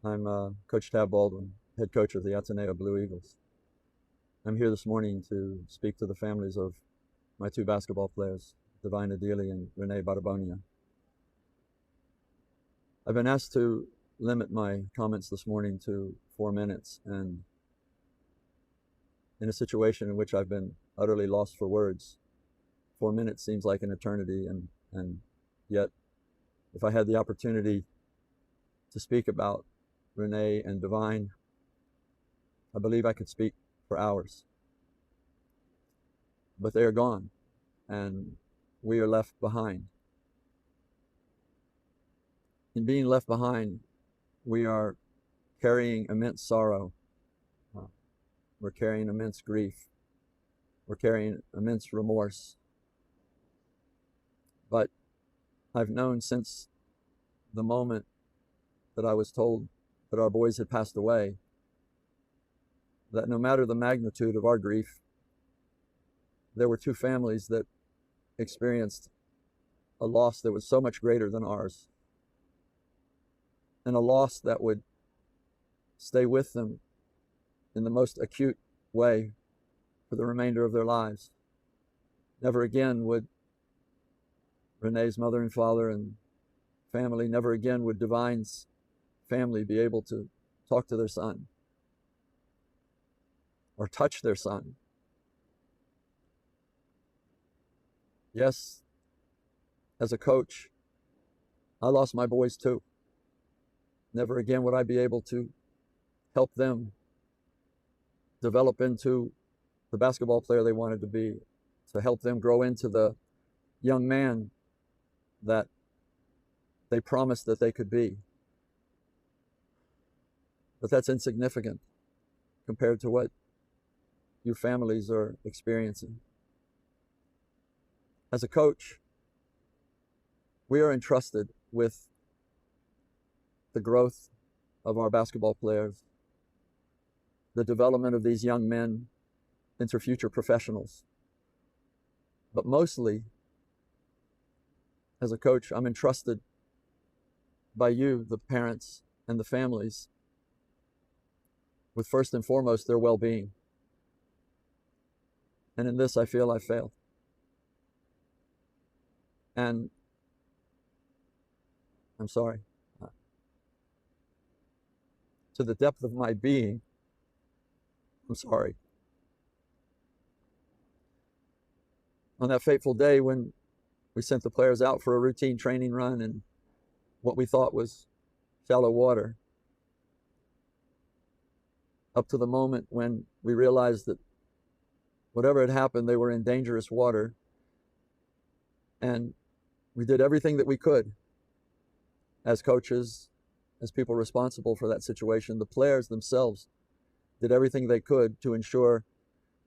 I'm Coach Tab Baldwin, head coach of the Ateneo Blue Eagles. I'm here this morning to speak to the families of my two basketball players, Divine Adili and Rene Baterbonia. I've been asked to limit my comments this morning to 4 minutes, and in a situation in which I've been utterly lost for words, 4 minutes seems like an eternity, and yet if I had the opportunity to speak about Rene and Divine, I believe I could speak for hours. But they are gone, and we are left behind. In being left behind, we are carrying immense sorrow. We're carrying immense grief. We're carrying immense remorse. But I've known since the moment that I was told that our boys had passed away, that no matter the magnitude of our grief, there were two families that experienced a loss that was so much greater than ours, and a loss that would stay with them in the most acute way for the remainder of their lives. Never again would Rene's mother and father and family, never again would Divine's family be able to talk to their son or touch their son. Yes, as a coach, I lost my boys too. Never again would I be able to help them develop into the basketball player they wanted to be, to help them grow into the young man that they promised that they could be. But that's insignificant compared to what you families are experiencing. As a coach, we are entrusted with the growth of our basketball players, the development of these young men into future professionals. But mostly, as a coach, I'm entrusted by you, the parents and the families, with first and foremost their well-being. And in this, I feel I failed. And I'm sorry. To the depth of my being, I'm sorry. On that fateful day when we sent the players out for a routine training run in what we thought was shallow water, up to the moment when we realized that whatever had happened, they were in dangerous water, and we did everything that we could as coaches, as people responsible for that situation. The players themselves did everything they could to ensure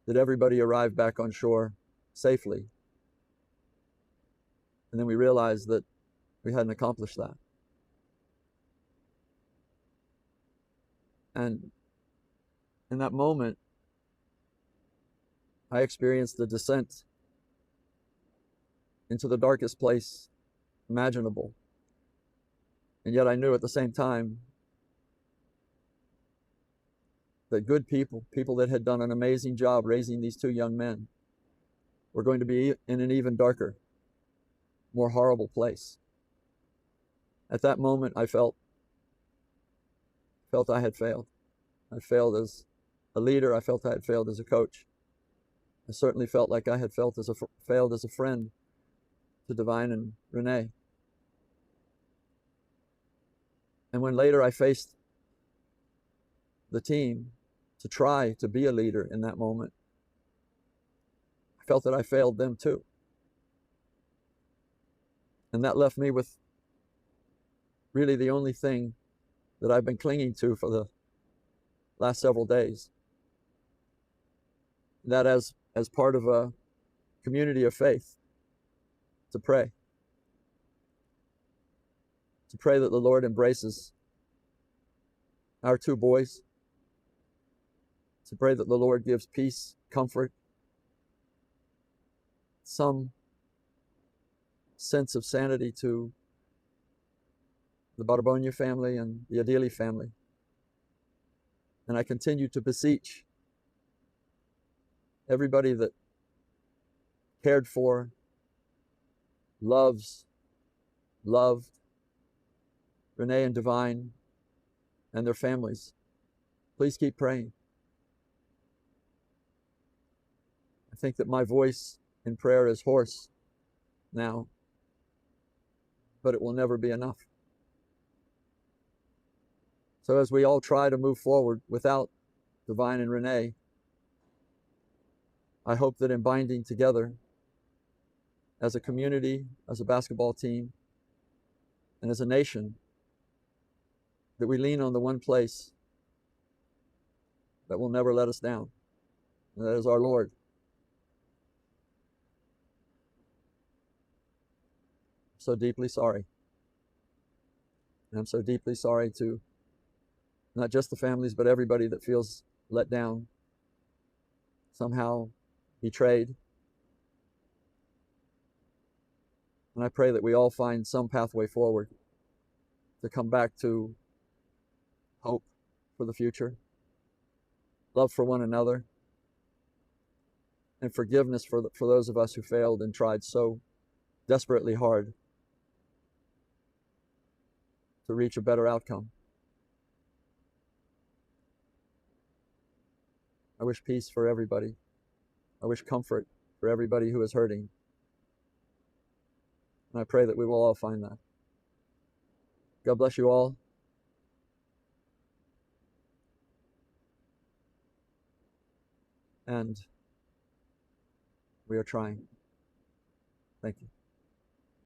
that everybody arrived back on shore safely. And then we realized that we hadn't accomplished that. And in that moment, I experienced a descent into the darkest place imaginable. And yet I knew at the same time that good people, people that had done an amazing job raising these two young men, were going to be in an even darker, more horrible place. At that moment, I felt I had failed. I failed as a leader. I felt I had failed as a coach. I certainly felt like I had failed as a friend to Divine and Rene. And when later I faced the team to try to be a leader in that moment, I felt that I failed them too. And that left me with really the only thing that I've been clinging to for the last several days. That as part of a community of faith, to pray. To pray that the Lord embraces our two boys. To pray that the Lord gives peace, comfort, some sense of sanity to the Baterbonia family and the Adili family. And I continue to beseech everybody that cared for, loved Rene and Divine and their families. Please keep praying. I think that my voice in prayer is hoarse now, but it will never be enough. So as we all try to move forward without Divine and Rene, I hope that in binding together as a community, as a basketball team, and as a nation, that we lean on the one place that will never let us down, and that is our Lord. I'm so deeply sorry. And I'm so deeply sorry to not just the families, but everybody that feels let down, somehow betrayed. And I pray that we all find some pathway forward to come back to hope for the future, love for one another, and forgiveness for those of us who failed and tried so desperately hard to reach a better outcome. I wish peace for everybody. I wish comfort for everybody who is hurting. And I pray that we will all find that. God bless you all. And we are trying. Thank you.